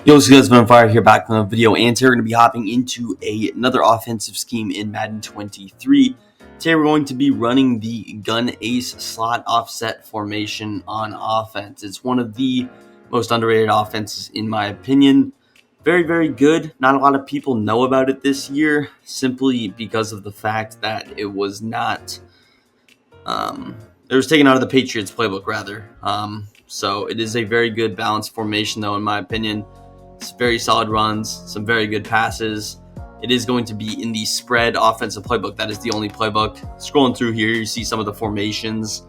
Yo, what's good? It's been on fire here back with a video, and today we're going to be hopping into another offensive scheme in Madden 23. Today we're going to be running the gun ace slot offset formation on offense. It's one of the most underrated offenses in my opinion. Very, very good. Not a lot of people know about it this year simply because of the fact that it was not, it was taken out of the Patriots playbook rather. So it is a very good balanced formation though in my opinion. It's very solid runs, some very good passes. It is going to be in the spread offensive playbook. That is the only playbook. Scrolling through here, you see some of the formations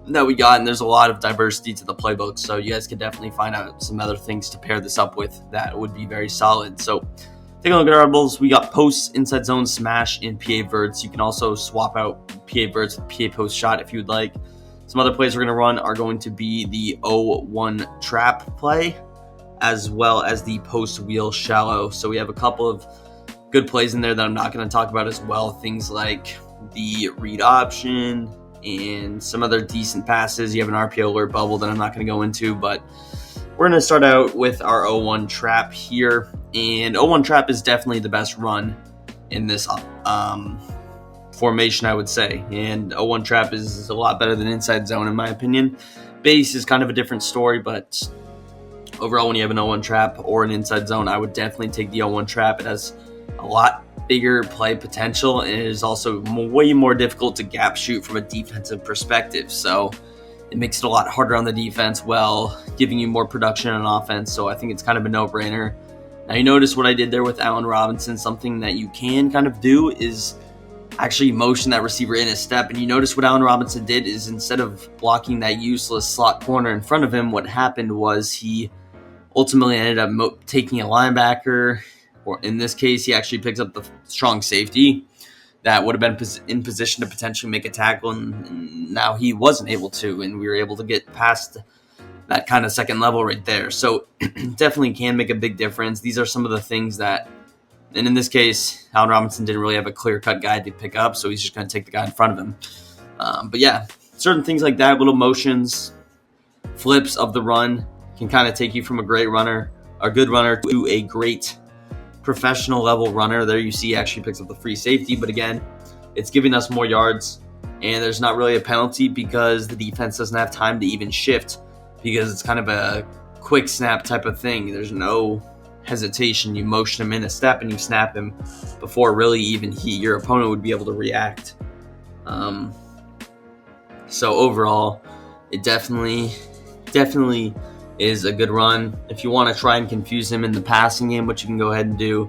that we got, and there's a lot of diversity to the playbook. So you guys could definitely find out some other things to pair this up with that would be very solid. So take a look at our doubles. We got posts, inside zone, smash, and PA verts. You can also swap out PA verts with PA post shot if you would like. Some other plays we're going to run are going to be the 0-1 trap play, as well as the post wheel shallow. So we have a couple of good plays in there that I'm not going to talk about as well. Things like the read option and some other decent passes. You have an RPO alert bubble that I'm not going to go into, but we're going to start out with our 0-1 trap here. And 0-1 trap is definitely the best run in this formation, I would say. And 0-1 trap is a lot better than inside zone in my opinion. Base is kind of a different story, but overall, when you have an 0-1 trap or an inside zone, I would definitely take the 0-1 trap. It has a lot bigger play potential, and it is also way more difficult to gap shoot from a defensive perspective. So it makes it a lot harder on the defense while giving you more production on offense. So I think it's kind of a no-brainer. Now, you notice what I did there with Allen Robinson. Something that you can kind of do is actually motion that receiver in a step. And you notice what Allen Robinson did is instead of blocking that useless slot corner in front of him, what happened was he ultimately ended up taking a linebacker, or in this case, he actually picks up the strong safety that would have been in position to potentially make a tackle, and now he wasn't able to, and we were able to get past that kind of second level right there. So definitely can make a big difference. These are some of the things that, and in this case, Allen Robinson didn't really have a clear-cut guy to pick up, so he's just going to take the guy in front of him. But yeah, certain things like that, little motions, flips of the run, can kind of take you from a great runner, a good runner, to a great professional level runner. There you see he actually picks up the free safety, but again, it's giving us more yards, and there's not really a penalty because the defense doesn't have time to even shift because it's kind of a quick snap type of thing. There's no hesitation. You motion him in a step and you snap him before really even your opponent would be able to react. So overall, it definitely is a good run. If you want to try and confuse him in the passing game, what you can go ahead and do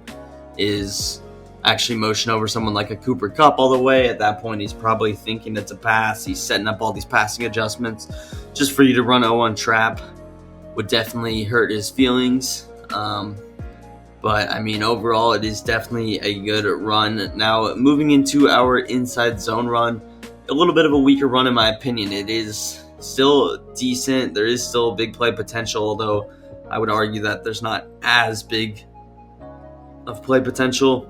is actually motion over someone like a Cooper Kupp all the way. At that point, he's probably thinking it's a pass. He's setting up all these passing adjustments. Just for you to run 0-1 trap would definitely hurt his feelings. But I mean, overall, it is definitely a good run. Now, moving into our inside zone run, a little bit of a weaker run in my opinion. It is still decent. There is still a big play potential, although I would argue that there's not as big of play potential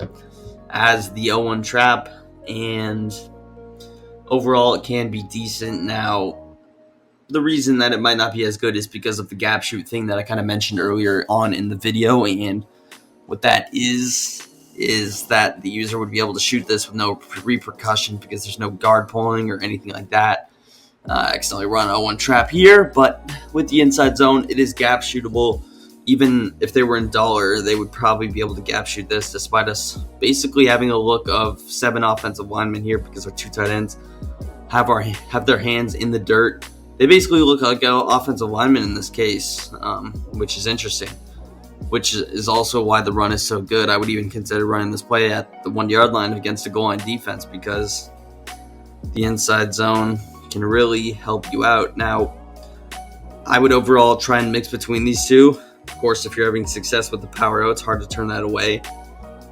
as the 0-1 trap, and overall it can be decent. Now, the reason that it might not be as good is because of the gap shoot thing that I kind of mentioned earlier on in the video, and what that is that the user would be able to shoot this with no repercussion because there's no guard pulling or anything like that. Accidentally run 0-1 trap here, but with the inside zone, it is gap shootable. Even if they were in dollar, they would probably be able to gap shoot this, despite us basically having a look of 7 offensive linemen here because our 2 tight ends have their hands in the dirt. They basically look like offensive linemen in this case, which is interesting. Which is also why the run is so good. I would even consider running this play at the 1-yard line against a goal line defense because the inside zone can really help you out. Now, I would overall try and mix between these two. Of course, if you're having success with the power out, it's hard to turn that away.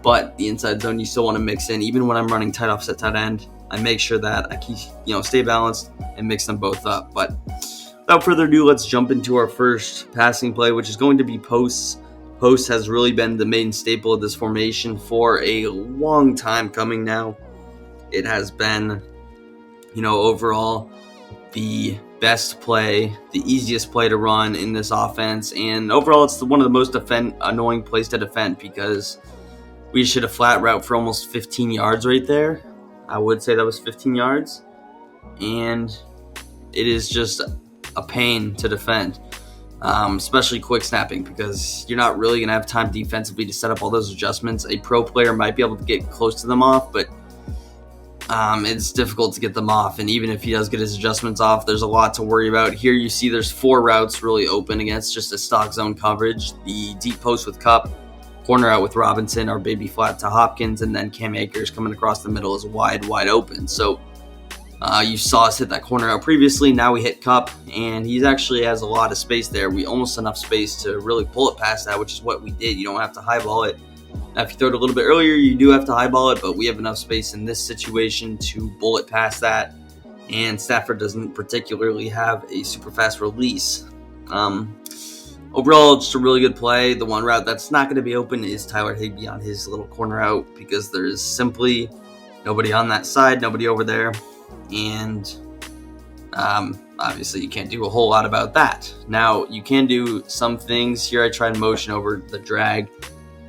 But the inside zone, you still want to mix in. Even when I'm running tight offset tight end, I make sure that I keep, stay balanced and mix them both up. But without further ado, let's jump into our first passing play, which is going to be posts. Post has really been the main staple of this formation for a long time coming now. It has been, overall the best play, the easiest play to run in this offense, and overall it's one of the most annoying plays to defend because we should have flat route for almost 15 yards right there. I would say that was 15 yards, and it is just a pain to defend, especially quick snapping, because you're not really going to have time defensively to set up all those adjustments. A pro player might be able to get close to them off, but it's difficult to get them off, and even if he does get his adjustments off, there's a lot to worry about. Here you see there's 4 routes really open against just a stock zone coverage. The deep post with Kupp, corner out with Robinson, our baby flat to Hopkins, and then Cam Akers coming across the middle is wide open. So you saw us hit that corner out previously. Now we hit Kupp, and he actually has a lot of space there. We almost enough space to really pull it past that, which is what we did. You don't have to highball it. Now, if you throw it a little bit earlier, you do have to highball it, but we have enough space in this situation to bullet past that, and Stafford doesn't particularly have a super fast release. Overall, just a really good play. The one route that's not going to be open is Tyler Higbee on his little corner out because there is simply nobody on that side, nobody over there, and obviously you can't do a whole lot about that. Now, you can do some things. Here I tried motion over the drag.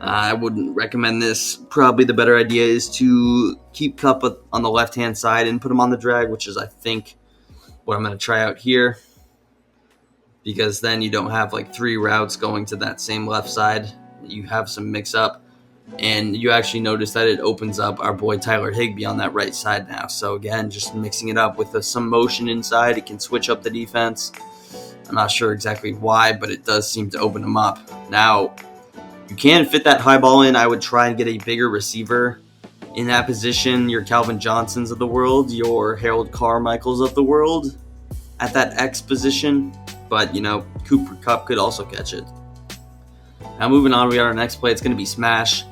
I wouldn't recommend this. Probably the better idea is to keep Kupp on the left-hand side and put him on the drag, which is, I think, what I'm going to try out here. Because then you don't have like 3 routes going to that same left side. You have some mix-up. And you actually notice that it opens up our boy Tyler Higbee on that right side now. So, again, just mixing it up with some motion inside. It can switch up the defense. I'm not sure exactly why, but it does seem to open him up. Now, you can fit that high ball in. I would try and get a bigger receiver in that position. Your Calvin Johnsons of the world, your Harold Carmichaels of the world at that X position. But, Cooper Kupp could also catch it. Now, moving on, we got our next play. It's going to be smash.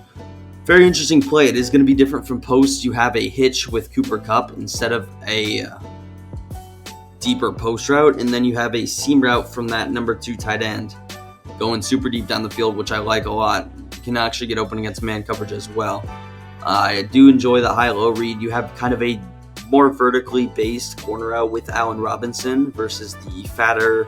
Very interesting play. It is going to be different from post. You have a hitch with Cooper Kupp instead of a deeper post route. And then you have a seam route from that number 2 tight end, going super deep down the field, which I like a lot. You can actually get open against man coverage as well. I do enjoy the high-low read. You have kind of a more vertically based corner out with Allen Robinson versus the fatter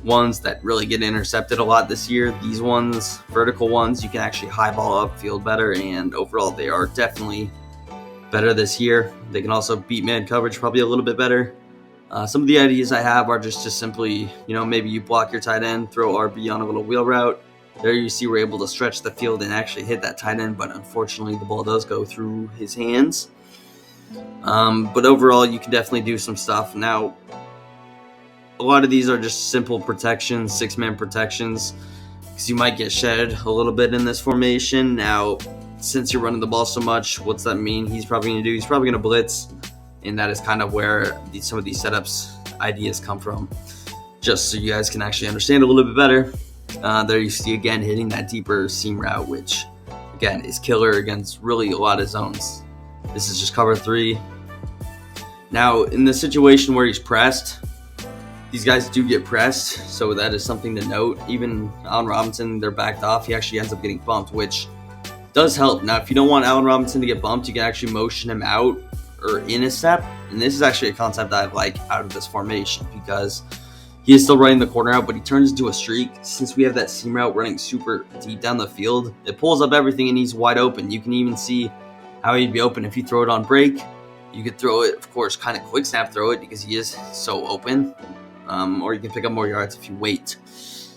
ones that really get intercepted a lot this year. These ones, vertical ones, you can actually high ball upfield better, and overall they are definitely better this year. They can also beat man coverage probably a little bit better. Some of the ideas I have are just to simply, maybe you block your tight end, throw RB on a little wheel route. There you see we're able to stretch the field and actually hit that tight end, but unfortunately the ball does go through his hands. But overall, you can definitely do some stuff. Now, a lot of these are just simple protections, 6-man protections, because you might get shedded a little bit in this formation. Now, since you're running the ball so much, what's that mean? He's probably going to blitz. And that is kind of where some of these setups ideas come from, just so you guys can actually understand a little bit better. There you see, again, hitting that deeper seam route, which, again, is killer against really a lot of zones. This is just cover 3. Now, in the situation where he's pressed, these guys do get pressed, so that is something to note. Even Allen Robinson, they're backed off. He actually ends up getting bumped, which does help. Now, if you don't want Allen Robinson to get bumped, you can actually motion him out or in a step, and this is actually a concept I like out of this formation because he is still running the corner out, but he turns into a streak. Since we have that seam route running super deep down the field, it pulls up everything and he's wide open. You can even see how he'd be open if you throw it on break. You could throw it, of course, kind of quick snap throw it because he is so open, or you can pick up more yards if you wait.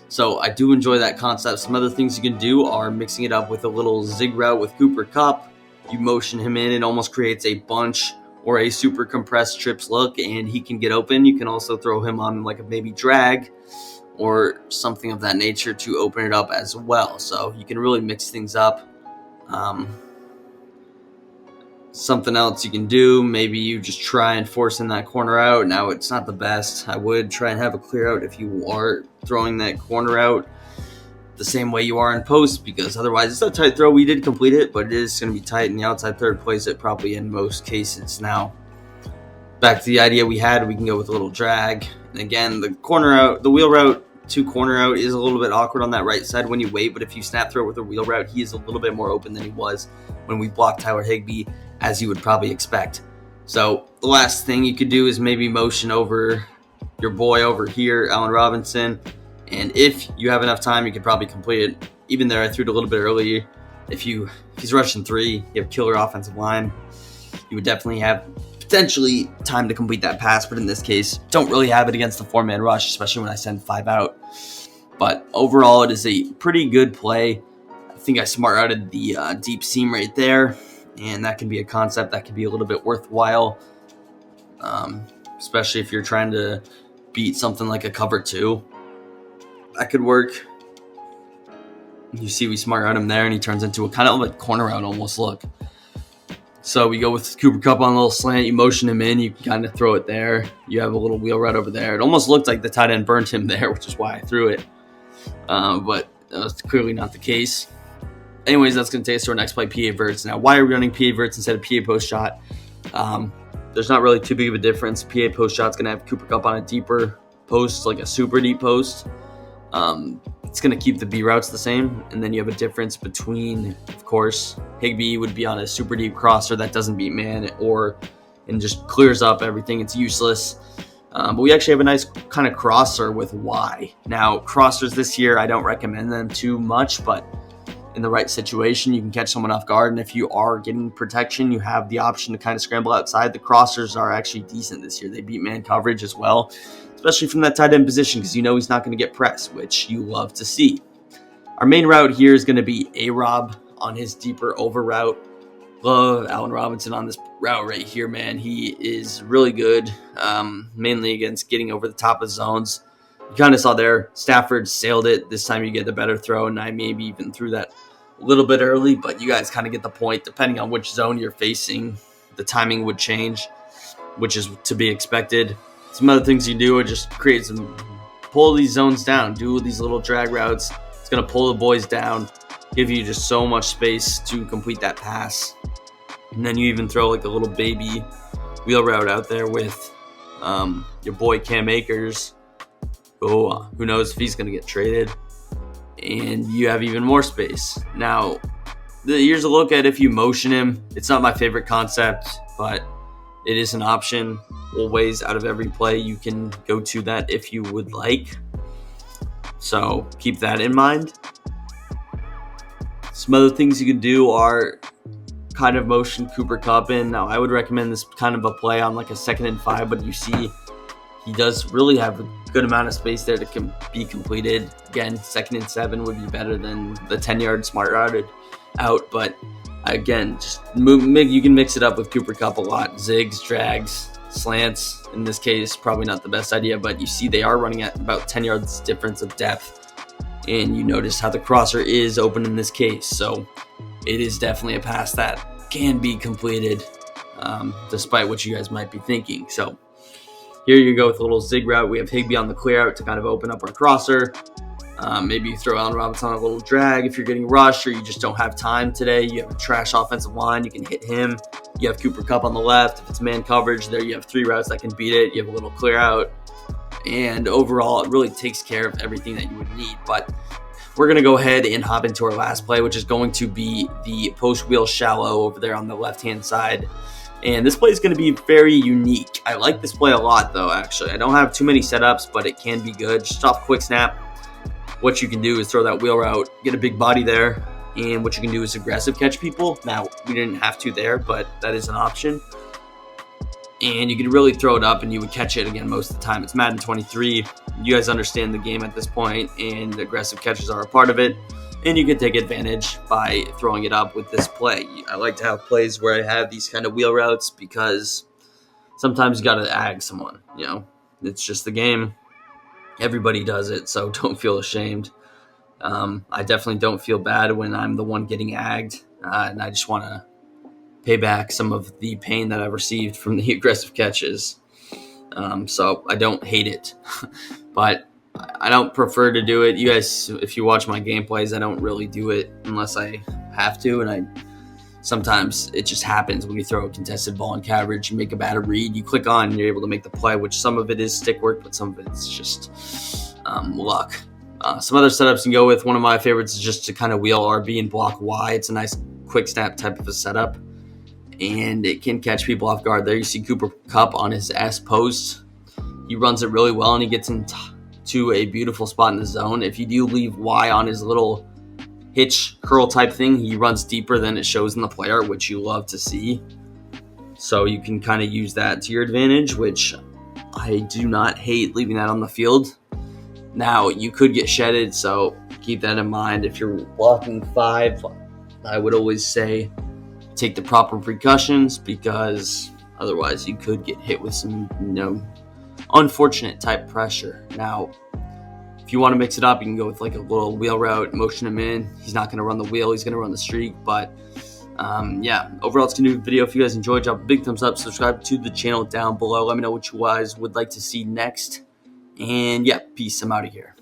So I do enjoy that concept. Some other things you can do are mixing it up with a little zig route with Cooper Kupp. You motion him in, it almost creates a bunch or a super compressed trips look, and he can get open. You can also throw him on like a maybe drag or something of that nature to open it up as well. So you can really mix things up. Something else you can do, maybe you just try and force in that corner out. Now, it's not the best. I would try and have a clear out if you are throwing that corner out the same way you are in post, because otherwise it's a tight throw. We did complete it, but it is going to be tight, and the outside third plays it probably in most cases. Now, back to the idea we had, we can go with a little drag. And again, the corner out, the wheel route to corner out is a little bit awkward on that right side when you wait, but if you snap throw it with a wheel route, he is a little bit more open than he was when we blocked Tyler Higbee, as you would probably expect. So the last thing you could do is maybe motion over your boy over here, Allen Robinson. And if you have enough time, you could probably complete it. Even there, I threw it a little bit early. If he's rushing 3, you have killer offensive line, you would definitely have potentially time to complete that pass. But in this case, don't really have it against the 4-man rush, especially when I send 5 out. But overall, it is a pretty good play. I think I smart routed the deep seam right there, and that can be a concept that can be a little bit worthwhile, especially if you're trying to beat something like a cover 2. That could work. You see we smart route him there, and he turns into a kind of like corner route almost look. So we go with Cooper Kupp on a little slant. You motion him in. You kind of throw it there. You have a little wheel route over there. It almost looked like the tight end burnt him there, which is why I threw it. But that's clearly not the case. Anyways, that's going to take us to our next play, PA verts. Now, why are we running PA verts instead of PA post shot? There's not really too big of a difference. PA post shot's going to have Cooper Kupp on a deeper post, like a super deep post. It's going to keep the B routes the same, and then you have a difference between, of course, Higbee would be on a super deep crosser that doesn't beat man and just clears up everything. It's useless. But we actually have a nice kind of crosser with Y. Now, crossers this year, I don't recommend them too much, but in the right situation, you can catch someone off guard, and if you are getting protection, you have the option to kind of scramble outside. The crossers are actually decent this year. They beat man coverage as well, especially from that tight end position, because you know he's not going to get pressed, which you love to see. Our main route here is going to be A-Rob on his deeper over route. Love Allen Robinson on this route right here, man. He is really good, mainly against getting over the top of zones. You kind of saw there, Stafford sailed it. This time you get the better throw, and I maybe even threw that a little bit early, but you guys kind of get the point. Depending on which zone you're facing, the timing would change, which is to be expected. Some other things you do are just pull these zones down, do these little drag routes. It's going to pull the boys down, give you just so much space to complete that pass. And then you even throw like a little baby wheel route out there with your boy Cam Akers. Who knows if he's going to get traded. And you have even more space. Now, here's a look at if you motion him. It's not my favorite concept, but it is an option. Always out of every play, you can go to that if you would like. So keep that in mind. Some other things you can do are kind of motion Cooper Kupp in. Now, I would recommend this kind of a play on like a 2nd and 5, but you see he does really have a good amount of space there to be completed. Again, 2nd and 7 would be better than the 10-yard smart routed out, but again, just you can mix it up with Cooper Kupp a lot. Zigs, drags, slants. In this case, probably not the best idea, but you see they are running at about 10 yards difference of depth. And you notice how the crosser is open in this case. So it is definitely a pass that can be completed, despite what you guys might be thinking. So here you go with a little zig route. We have Higbee on the clear out to kind of open up our crosser. Maybe you throw Allen Robinson on a little drag if you're getting rushed or you just don't have time today. You have a trash offensive line. You can hit him. You have Cooper Kupp on the left. If it's man coverage, there you have 3 routes that can beat it. You have a little clear out. And overall, it really takes care of everything that you would need. But we're going to go ahead and hop into our last play, which is going to be the post wheel shallow over there on the left-hand side. And this play is going to be very unique. I like this play a lot, though, actually. I don't have too many setups, but it can be good. Just off quick snap, what you can do is throw that wheel route, get a big body there, and what you can do is aggressive catch people. Now, we didn't have to there, but that is an option. And you can really throw it up, and you would catch it again most of the time. It's Madden 23. You guys understand the game at this point, and aggressive catches are a part of it. And you can take advantage by throwing it up with this play. I like to have plays where I have these kind of wheel routes because sometimes you got to ag someone. You know, it's just the game. Everybody does it, so don't feel ashamed. I definitely don't feel bad when I'm the one getting agged, and I just want to pay back some of the pain that I've received from the aggressive catches. So I don't hate it, but I don't prefer to do it. You guys, if you watch my gameplays, I don't really do it unless I have to, and sometimes it just happens when you throw a contested ball in coverage, you make a bad read, you click on, and you're able to make the play, which some of it is stick work, but some of it's just luck. Some other setups you can go with. One of my favorites is just to kind of wheel RB and block Y. It's a nice quick snap type of a setup, and it can catch people off guard. There you see Cooper Kupp on his S post. he runs it really well and he gets into a beautiful spot in the zone. If you do leave Y on his little hitch curl type thing, he runs deeper than it shows in the player, which you love to see. So you can kind of use that to your advantage, which I do not hate leaving that on the field. Now, you could get shedded, so keep that in mind. If you're blocking 5, I would always say take the proper precautions, because otherwise you could get hit with some, unfortunate type pressure. Now, if you want to mix it up, you can go with like a little wheel route, motion him in. He's not going to run the wheel, he's going to run the streak. But overall, it's going to be a video. If you guys enjoyed, drop a big thumbs up, subscribe to the channel down below. Let me know what you guys would like to see next. And peace. I'm out of here.